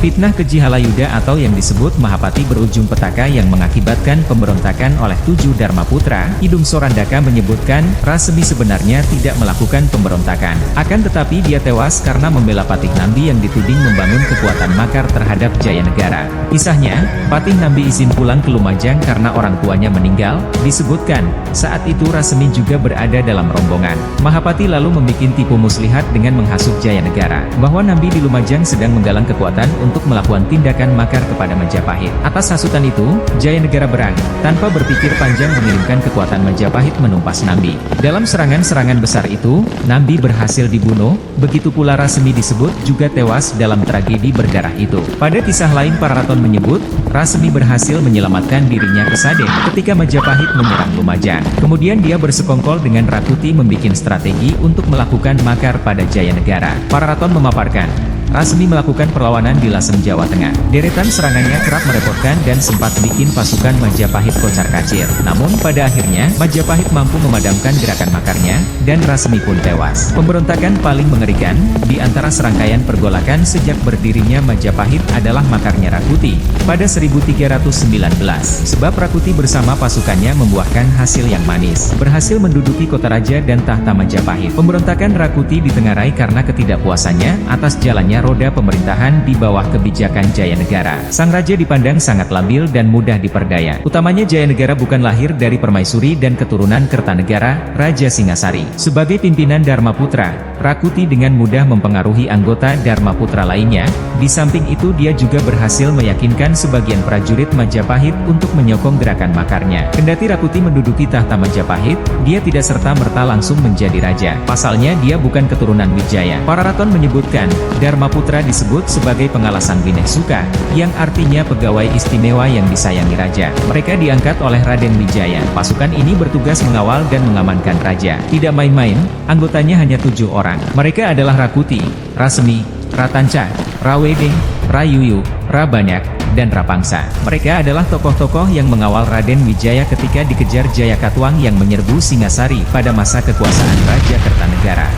Fitnah keji Halayuda atau yang disebut Mahapati berujung petaka yang mengakibatkan pemberontakan oleh 7 Dharma Putra. Kidung Sorandaka menyebutkan, Rasemi sebenarnya tidak melakukan pemberontakan. Akan tetapi dia tewas karena membela Patih Nambi yang dituding membangun kekuatan makar terhadap Jayanegara. Kisahnya, Patih Nambi izin pulang ke Lumajang karena orang tuanya meninggal. Disebutkan, saat itu Rasemi juga berada dalam rombongan. Mahapati lalu membuat tipu muslihat dengan menghasut Jayanegara, bahwa Nambi di Lumajang sedang menggalang kekuatan untuk melakukan tindakan makar kepada Majapahit. Atas hasutan itu, Jayanegara berang, tanpa berpikir panjang mengirimkan kekuatan Majapahit menumpas Nambi. Dalam serangan-serangan besar itu, Nambi berhasil dibunuh, begitu pula Rasemi disebut juga tewas dalam tragedi berdarah itu. Pada kisah lain Pararaton menyebut, Rasemi berhasil menyelamatkan dirinya ke Sade ketika Majapahit menyerang Lumajang. Kemudian dia bersekongkol dengan Rakuti membuat strategi untuk melakukan makar pada Jayanegara. Pararaton memaparkan, Rasemi melakukan perlawanan di Lasem, Jawa Tengah. Deretan serangannya kerap merepotkan dan sempat bikin pasukan Majapahit kocar-kacir. Namun pada akhirnya, Majapahit mampu memadamkan gerakan makarnya, dan Rasemi pun tewas. Pemberontakan paling mengerikan, di antara serangkaian pergolakan sejak berdirinya Majapahit adalah makarnya Rakuti, pada 1319. Sebab Rakuti bersama pasukannya membuahkan hasil yang manis, berhasil menduduki kota raja dan tahta Majapahit. Pemberontakan Rakuti ditengarai karena ketidakpuasannya atas jalannya roda pemerintahan di bawah kebijakan Jayanegara. Sang raja dipandang sangat labil dan mudah diperdaya. Utamanya Jayanegara bukan lahir dari permaisuri dan keturunan Kertanegara, Raja Singasari. Sebagai pimpinan Dharma Putra, Rakuti dengan mudah mempengaruhi anggota Dharma Putra lainnya. Di samping itu dia juga berhasil meyakinkan sebagian prajurit Majapahit untuk menyokong gerakan makarnya. Kendati Rakuti menduduki tahta Majapahit, dia tidak serta-merta langsung menjadi raja. Pasalnya dia bukan keturunan Wijaya. Pararaton menyebutkan, Dharma Putra disebut sebagai pengalasang Winehsuka, yang artinya pegawai istimewa yang disayangi raja. Mereka diangkat oleh Raden Wijaya. Pasukan ini bertugas mengawal dan mengamankan raja. Tidak main-main, anggotanya hanya 7 orang. Mereka adalah Rakuti, Rasemi, Ratanca, Rawedeng, Rayuyu, Rabanyak, dan Rapangsa. Mereka adalah tokoh-tokoh yang mengawal Raden Wijaya ketika dikejar Jayakatwang yang menyerbu Singasari pada masa kekuasaan Raja Kertanegara.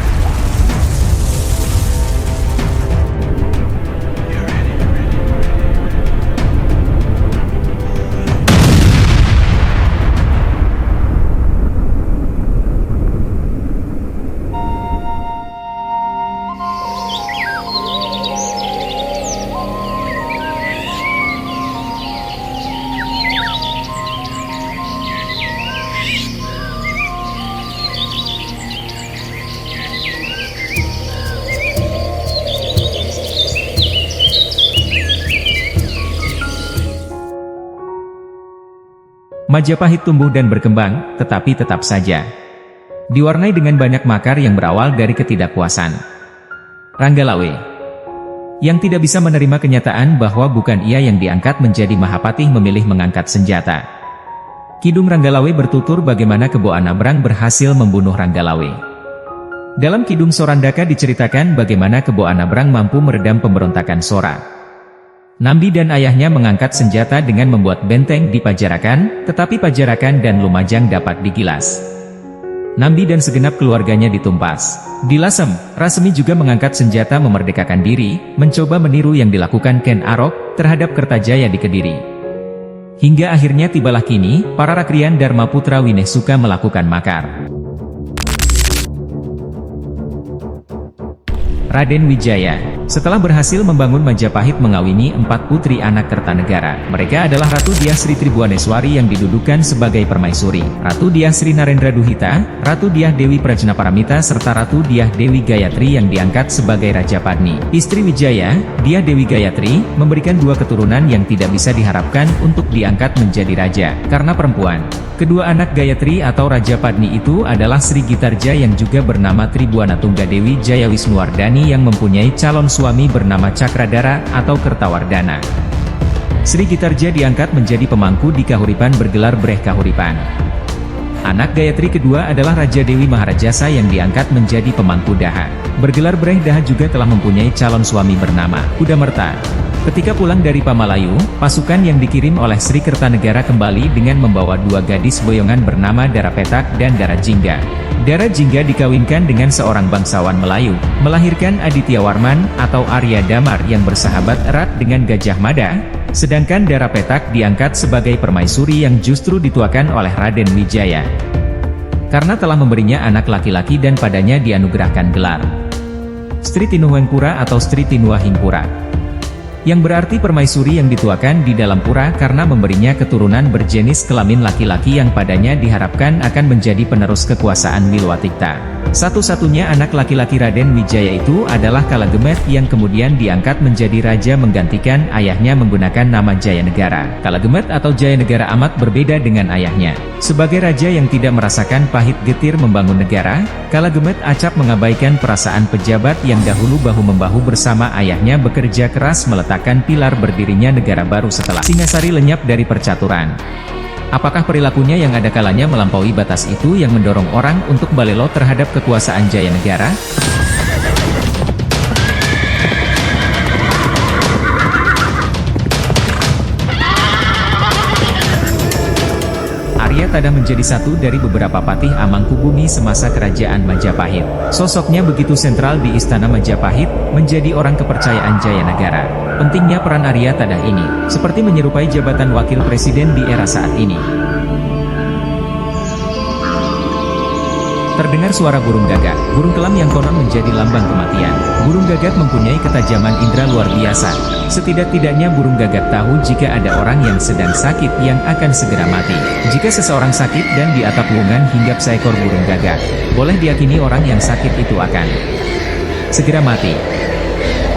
Majapahit tumbuh dan berkembang, tetapi tetap saja diwarnai dengan banyak makar yang berawal dari ketidakpuasan Ranggalawe, yang tidak bisa menerima kenyataan bahwa bukan ia yang diangkat menjadi Mahapatih memilih mengangkat senjata. Kidung Ranggalawe bertutur bagaimana Kebo Anabrang berhasil membunuh Ranggalawe. Dalam Kidung Sorandaka diceritakan bagaimana Kebo Anabrang mampu meredam pemberontakan Sora. Nambi dan ayahnya mengangkat senjata dengan membuat benteng di Pajarakan, tetapi Pajarakan dan Lumajang dapat digilas. Nambi dan segenap keluarganya ditumpas. Di Lasem, Rasemi juga mengangkat senjata memerdekakan diri, mencoba meniru yang dilakukan Ken Arok terhadap Kertajaya di Kediri. Hingga akhirnya tibalah kini, para rakrian Dharma Putra Winehsuka melakukan makar. Raden Wijaya, setelah berhasil membangun Majapahit mengawini 4 putri anak Kertanegara. Mereka adalah Ratu Dyah Sri Tribuaneswari yang didudukan sebagai permaisuri, Ratu Dyah Sri Narendra Duhita, Ratu Dyah Dewi Prajnaparamita serta Ratu Dyah Dewi Gayatri yang diangkat sebagai Raja Padni. Istri Wijaya, Dyah Dewi Gayatri, memberikan 2 keturunan yang tidak bisa diharapkan untuk diangkat menjadi raja, karena perempuan. Kedua anak Gayatri atau Raja Padni itu adalah Sri Gitarja yang juga bernama Tribuana Tunggadewi Jayawisnuwardani yang mempunyai calon suami bernama Cakradara atau Kertawardana. Sri Gitarja diangkat menjadi pemangku di Kahuripan bergelar Breh Kahuripan. Anak Gayatri kedua adalah Raja Dewi Maharajasa yang diangkat menjadi pemangku Daha. Bergelar Breh Daha juga telah mempunyai calon suami bernama Kudamerta. Ketika pulang dari Pamalayu, pasukan yang dikirim oleh Sri Kertanegara kembali dengan membawa 2 gadis boyongan bernama Dara Petak dan Dara Jingga. Dara Jingga dikawinkan dengan seorang bangsawan Melayu, melahirkan Aditya Warman atau Arya Damar yang bersahabat erat dengan Gajah Mada, sedangkan Dara Petak diangkat sebagai permaisuri yang justru dituakan oleh Raden Wijaya. Karena telah memberinya anak laki-laki dan padanya dianugerahkan gelar Sri Tinuhengpura atau Sri Tinuahingpura, yang berarti permaisuri yang dituakan di dalam pura karena memberinya keturunan berjenis kelamin laki-laki yang padanya diharapkan akan menjadi penerus kekuasaan Wilwatikta. Satu-satunya anak laki-laki Raden Wijaya itu adalah Kalagemet yang kemudian diangkat menjadi raja menggantikan ayahnya menggunakan nama Jayanegara. Kalagemet atau Jayanegara amat berbeda dengan ayahnya. Sebagai raja yang tidak merasakan pahit getir membangun negara, Kalagemet acap mengabaikan perasaan pejabat yang dahulu bahu-membahu bersama ayahnya bekerja keras meletakkan pilar berdirinya negara baru setelah Singasari lenyap dari percaturan. Apakah perilakunya yang ada kalanya melampaui batas itu yang mendorong orang untuk balelo terhadap kekuasaan Jayanegara? Arya Tadah menjadi satu dari beberapa patih Amangkubumi semasa kerajaan Majapahit. Sosoknya begitu sentral di istana Majapahit, menjadi orang kepercayaan Jayanegara. Pentingnya peran Arya Tadah ini, seperti menyerupai jabatan wakil presiden di era saat ini. Terdengar suara burung gagak, burung kelam yang konon menjadi lambang kematian. Burung gagak mempunyai ketajaman indera luar biasa. Setidak-tidaknya burung gagak tahu jika ada orang yang sedang sakit yang akan segera mati. Jika seseorang sakit dan di atap wungan hinggap seekor burung gagak, boleh diyakini orang yang sakit itu akan segera mati.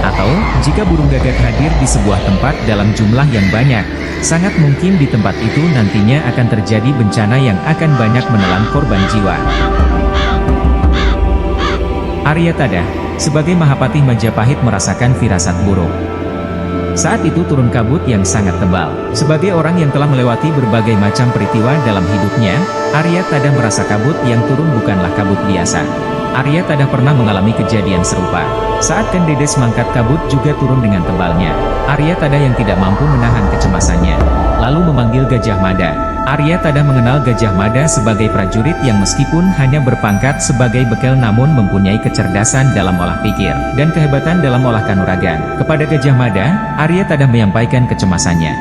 Atau, jika burung gagak hadir di sebuah tempat dalam jumlah yang banyak, sangat mungkin di tempat itu nantinya akan terjadi bencana yang akan banyak menelan korban jiwa. Arya Tadah, sebagai Mahapatih Majapahit merasakan firasat buruk. Saat itu turun kabut yang sangat tebal. Sebagai orang yang telah melewati berbagai macam peristiwa dalam hidupnya, Arya Tadah merasa kabut yang turun bukanlah kabut biasa. Arya Tadah pernah mengalami kejadian serupa. Saat Kendedes mangkat kabut juga turun dengan tebalnya. Arya Tadah yang tidak mampu menahan kecemasannya, lalu memanggil Gajah Mada. Arya Tadah mengenal Gajah Mada sebagai prajurit yang meskipun hanya berpangkat sebagai bekel namun mempunyai kecerdasan dalam olah pikir, dan kehebatan dalam olah kanuragan. Kepada Gajah Mada, Arya Tadah menyampaikan kecemasannya.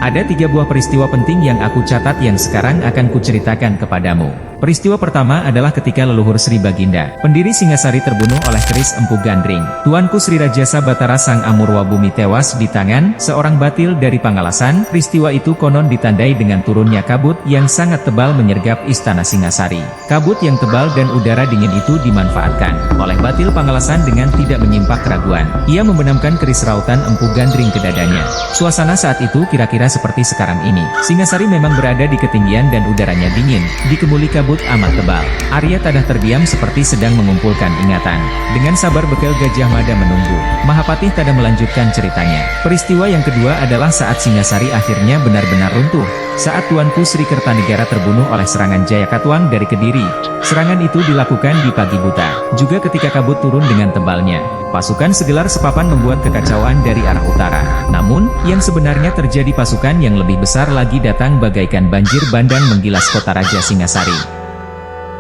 Ada 3 buah peristiwa penting yang aku catat yang sekarang akan kuceritakan kepadamu. Peristiwa pertama adalah ketika leluhur Sri Baginda, pendiri Singasari terbunuh oleh keris Empu Gandring. Tuanku Sri Rajasa Batara Sang Amurwa Bumi tewas di tangan seorang batil dari Pangalasan. Peristiwa itu konon ditandai dengan turunnya kabut yang sangat tebal menyergap istana Singasari. Kabut yang tebal dan udara dingin itu dimanfaatkan oleh batil Pangalasan dengan tidak menyimpan keraguan. Ia membenamkan keris rautan Empu Gandring ke dadanya. Suasana saat itu kira-kira seperti sekarang ini. Singasari memang berada di ketinggian dan udaranya dingin, dikemuli kabut amat tebal. Arya Tadah terdiam seperti sedang mengumpulkan ingatan. Dengan sabar bekel Gajah Mada menunggu. Mahapatih Tadah melanjutkan ceritanya. Peristiwa yang kedua adalah saat Singasari akhirnya benar-benar runtuh. Saat Tuanku Sri Kertanegara terbunuh oleh serangan Jayakatwang dari Kediri. Serangan itu dilakukan di pagi buta. Juga ketika kabut turun dengan tebalnya. Pasukan segelar sepapan membuat kekacauan dari arah utara. Namun, yang sebenarnya terjadi pasukan yang lebih besar lagi datang bagaikan banjir bandang menggilas kota Raja Singasari.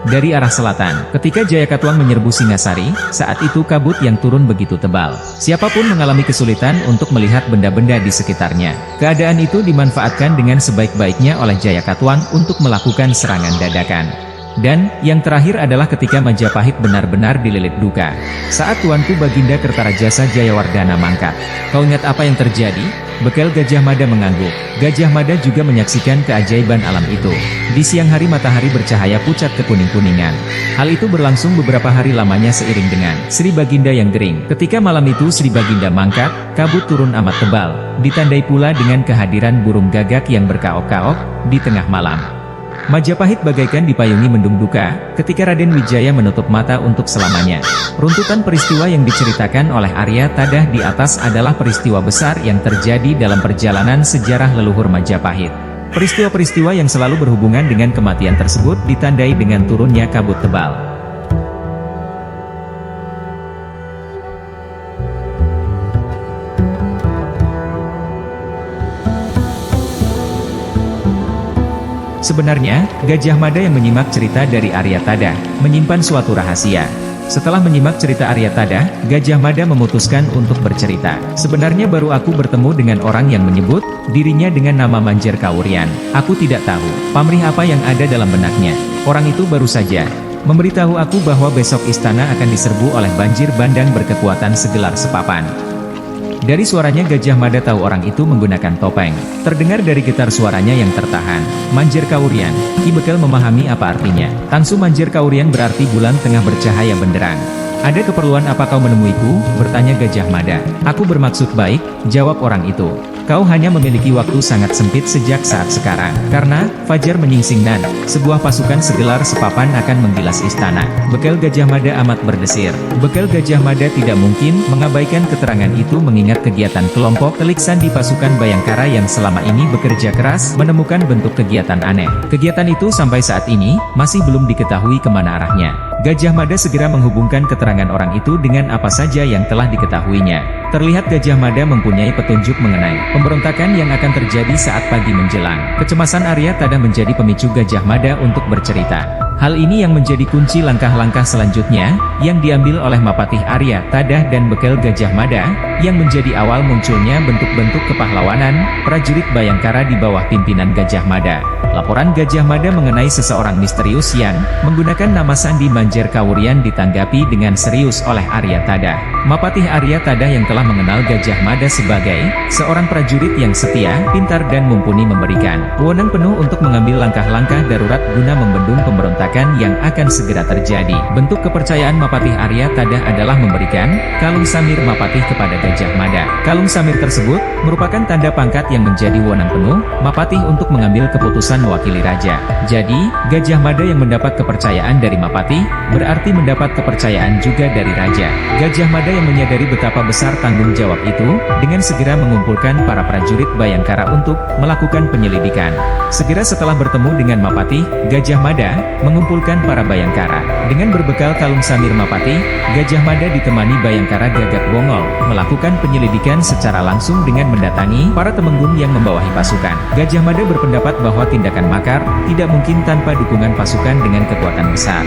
Dari arah selatan, ketika Jayakatwang menyerbu Singasari, saat itu kabut yang turun begitu tebal. Siapapun mengalami kesulitan untuk melihat benda-benda di sekitarnya. Keadaan itu dimanfaatkan dengan sebaik-baiknya oleh Jayakatwang untuk melakukan serangan dadakan. Dan, yang terakhir adalah ketika Majapahit benar-benar dililit duka. Saat Tuanku Baginda Kertarajasa Jayawardana mangkat. Kau ingat apa yang terjadi? Bekel Gajah Mada mengangguk. Gajah Mada juga menyaksikan keajaiban alam itu. Di siang hari matahari bercahaya pucat kekuning-kuningan. Hal itu berlangsung beberapa hari lamanya seiring dengan Sri Baginda yang gering. Ketika malam itu Sri Baginda mangkat, kabut turun amat tebal. Ditandai pula dengan kehadiran burung gagak yang berkaok-kaok di tengah malam. Majapahit bagaikan dipayungi mendung duka, ketika Raden Wijaya menutup mata untuk selamanya. Runtutan peristiwa yang diceritakan oleh Arya Tadah di atas adalah peristiwa besar yang terjadi dalam perjalanan sejarah leluhur Majapahit. Peristiwa-peristiwa yang selalu berhubungan dengan kematian tersebut ditandai dengan turunnya kabut tebal. Sebenarnya, Gajah Mada yang menyimak cerita dari Arya Tada, menyimpan suatu rahasia. Setelah menyimak cerita Arya Tada, Gajah Mada memutuskan untuk bercerita. Sebenarnya baru aku bertemu dengan orang yang menyebut dirinya dengan nama Manjer Kawurian. Aku tidak tahu pamrih apa yang ada dalam benaknya. Orang itu baru saja memberitahu aku bahwa besok istana akan diserbu oleh banjir bandang berkekuatan segelar sepapan. Dari suaranya Gajah Mada tahu orang itu menggunakan topeng. Terdengar dari getar suaranya yang tertahan. Manjer Kawurian. Ki Bekel memahami apa artinya. Tangsu Manjer Kawurian berarti bulan tengah bercahaya benderang. Ada keperluan apa kau menemuiku? Bertanya Gajah Mada. Aku bermaksud baik, jawab orang itu. Kau hanya memiliki waktu sangat sempit sejak saat sekarang. Karena, fajar menyingsing dan sebuah pasukan segelar sepapan akan menggilas istana. Bekel Gajah Mada amat berdesir. Bekel Gajah Mada tidak mungkin mengabaikan keterangan itu mengingat kegiatan kelompok Telik Sandi pasukan Bayangkara yang selama ini bekerja keras menemukan bentuk kegiatan aneh. Kegiatan itu sampai saat ini masih belum diketahui kemana arahnya. Gajah Mada segera menghubungkan keterangan orang itu dengan apa saja yang telah diketahuinya. Terlihat Gajah Mada mempunyai petunjuk mengenai pemberontakan yang akan terjadi saat pagi menjelang. Kecemasan Arya Tada menjadi pemicu Gajah Mada untuk bercerita. Hal ini yang menjadi kunci langkah-langkah selanjutnya, yang diambil oleh Mapatih Arya Tada dan Bekel Gajah Mada, yang menjadi awal munculnya bentuk-bentuk kepahlawanan, prajurit Bayangkara di bawah pimpinan Gajah Mada. Laporan Gajah Mada mengenai seseorang misterius yang menggunakan nama Sandi Manjer Kawurian ditanggapi dengan serius oleh Arya Tada. Mapatih Arya Tada yang telah mengenal Gajah Mada sebagai seorang prajurit yang setia, pintar dan mumpuni memberikan wewenang penuh untuk mengambil langkah-langkah darurat guna membendung pemberontakan yang akan segera terjadi. Bentuk kepercayaan Mapatih Arya Tada adalah memberikan kalung samir Mapatih kepada Gajah Mada. Kalung samir tersebut merupakan tanda pangkat yang menjadi wewenang penuh Mapatih untuk mengambil keputusan mewakili raja. Jadi, Gajah Mada yang mendapat kepercayaan dari Mapatih, berarti mendapat kepercayaan juga dari raja. Gajah Mada yang menyadari betapa besar tanggung jawab itu, dengan segera mengumpulkan para prajurit Bayangkara untuk melakukan penyelidikan. Segera setelah bertemu dengan Mapatih, Gajah Mada mengumpulkan para Bayangkara. Dengan berbekal kalung samir Mapatih, Gajah Mada ditemani Bayangkara Gagak Bongol, melakukan penyelidikan secara langsung dengan mendatangi para temenggung yang membawahi pasukan. Gajah Mada berpendapat bahwa tindakan makar tidak mungkin tanpa dukungan pasukan dengan kekuatan besar.